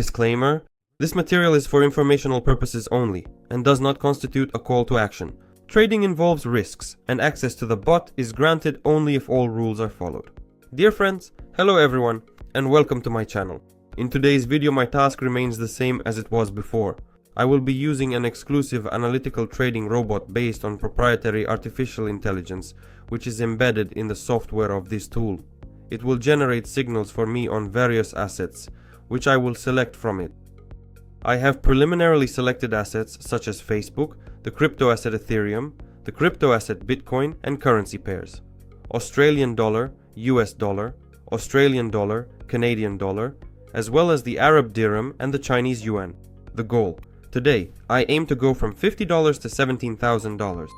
Disclaimer: this material is for informational purposes only and does not constitute a call to action. Trading involves risks, and access to the bot is granted only if all rules are followed. Dear friends, hello everyone, and welcome to my channel. In today's video, my task remains the same as it was before. I will be using an exclusive analytical trading robot based on proprietary artificial intelligence, which is embedded in the software of this tool. It will generate signals for me on various assets, which I will select from it. I have preliminarily selected assets such as Facebook, the crypto asset Ethereum, the crypto asset Bitcoin, and currency pairs: Australian dollar, US dollar, Australian dollar, Canadian dollar, as well as the Arab dirham and the Chinese yuan. The goal: today, I aim to go from $50 to $17,000.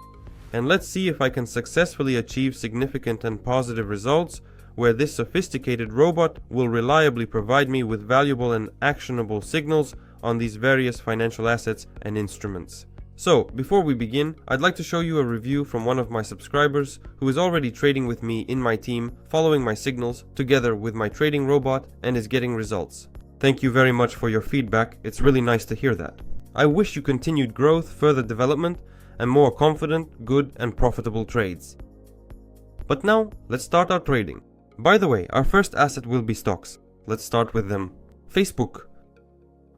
And let's see if I can successfully achieve significant and positive results where this sophisticated robot will reliably provide me with valuable and actionable signals on these various financial assets and instruments. So, before we begin, I'd like to show you a review from one of my subscribers who is already trading with me in my team, following my signals together with my trading robot, and is getting results. Thank you very much for your feedback, it's really nice to hear that. I wish you continued growth, further development, and more confident, good, and profitable trades. But now, let's start our trading. By the way, our first asset will be stocks. Let's start with them. Facebook.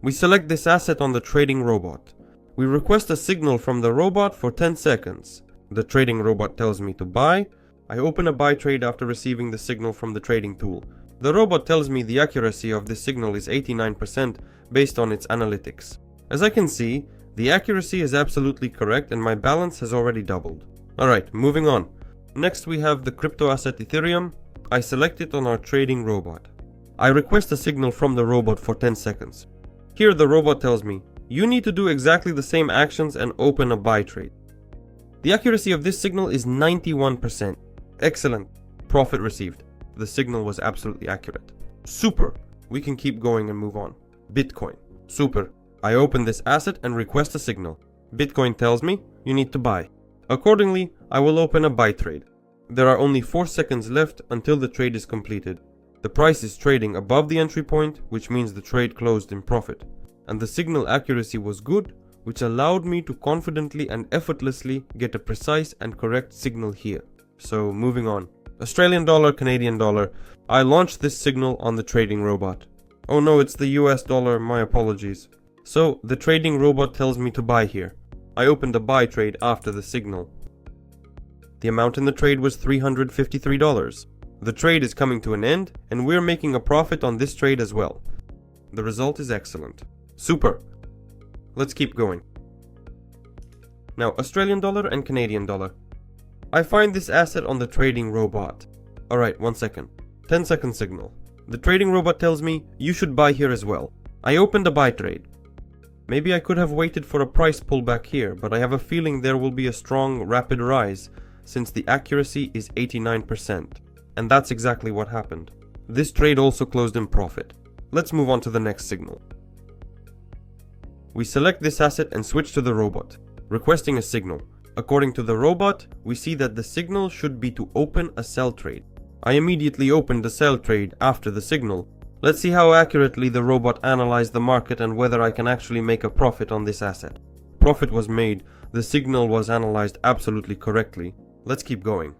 We select this asset on the trading robot. We request a signal from the robot for 10 seconds. The trading robot tells me to buy. I open a buy trade after receiving the signal from the trading tool. The robot tells me the accuracy of this signal is 89% based on its analytics. As I can see, the accuracy is absolutely correct and my balance has already doubled. Alright, moving on. Next we have the crypto asset Ethereum. I select it on our trading robot. I request a signal from the robot for 10 seconds. Here the robot tells me, you need to do exactly the same actions and open a buy trade. The accuracy of this signal is 91%. Excellent. Profit received. The signal was absolutely accurate. Super. We can keep going and move on. Bitcoin. Super. I open this asset and request a signal. Bitcoin tells me, you need to buy. Accordingly, I will open a buy trade. There are only 4 seconds left until the trade is completed. The price is trading above the entry point, which means the trade closed in profit. And the signal accuracy was good, which allowed me to confidently and effortlessly get a precise and correct signal here. So moving on. Australian dollar, Canadian dollar. I launched this signal on the trading robot. Oh no, it's the US dollar, my apologies. So the trading robot tells me to buy here. I opened a buy trade after the signal. The amount in the trade was $353. The trade is coming to an end and we're making a profit on this trade as well. The result is excellent. Super. Let's keep going. Now, Australian dollar and Canadian dollar. I find this asset on the trading robot. Alright, 1 second. 10-second signal. The trading robot tells me, you should buy here as well. I opened a buy trade. Maybe I could have waited for a price pullback here, but I have a feeling there will be a strong, rapid rise since the accuracy is 89%. And that's exactly what happened. This trade also closed in profit. Let's move on to the next signal. We select this asset and switch to the robot, requesting a signal. According to the robot, we see that the signal should be to open a sell trade. I immediately opened the sell trade after the signal. Let's see how accurately the robot analyzed the market and whether I can actually make a profit on this asset. Profit was made. The signal was analyzed absolutely correctly. Let's keep going.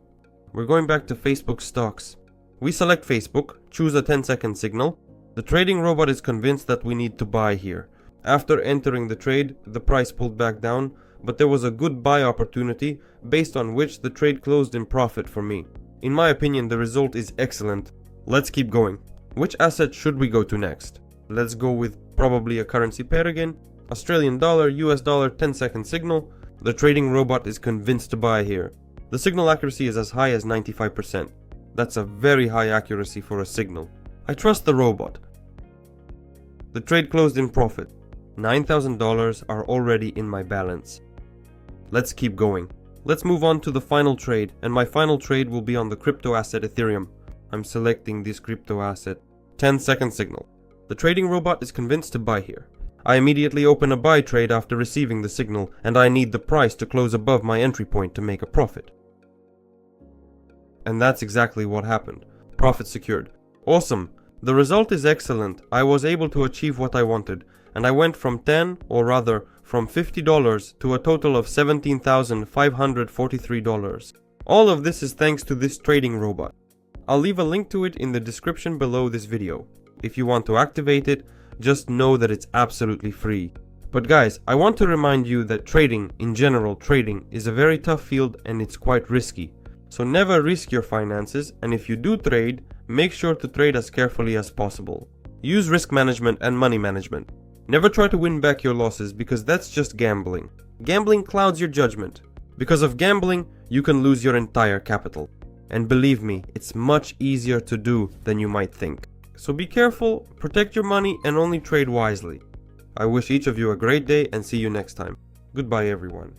We're going back to Facebook stocks. We select Facebook, choose a 10-second signal. The trading robot is convinced that we need to buy here. After entering the trade, the price pulled back down, but there was a good buy opportunity based on which the trade closed in profit for me. In my opinion, the result is excellent. Let's keep going. Which asset should we go to next? Let's go with probably a currency pair again. Australian dollar, US dollar, 10-second signal. The trading robot is convinced to buy here. The signal accuracy is as high as 95%. That's a very high accuracy for a signal. I trust the robot. The trade closed in profit. $9,000 are already in my balance. Let's keep going. Let's move on to the final trade, and my final trade will be on the crypto asset Ethereum. I'm selecting this crypto asset. 10-second signal. The trading robot is convinced to buy here. I immediately open a buy trade after receiving the signal, and I need the price to close above my entry point to make a profit. And that's exactly what happened. Profit secured. Awesome! The result is excellent. I was able to achieve what I wanted, and I went from $10, or rather from $50 to a total of $17,543. All of this is thanks to this trading robot. I'll leave a link to it in the description below this video. If you want to activate it, just know that it's absolutely free. But guys, I want to remind you that trading, in general trading, is a very tough field and it's quite risky. So never risk your finances, and if you do trade, make sure to trade as carefully as possible. Use risk management and money management. Never try to win back your losses because that's just gambling. Gambling clouds your judgment. Because of gambling, you can lose your entire capital. And believe me, it's much easier to do than you might think. So be careful, protect your money, and only trade wisely. I wish each of you a great day and see you next time. Goodbye everyone.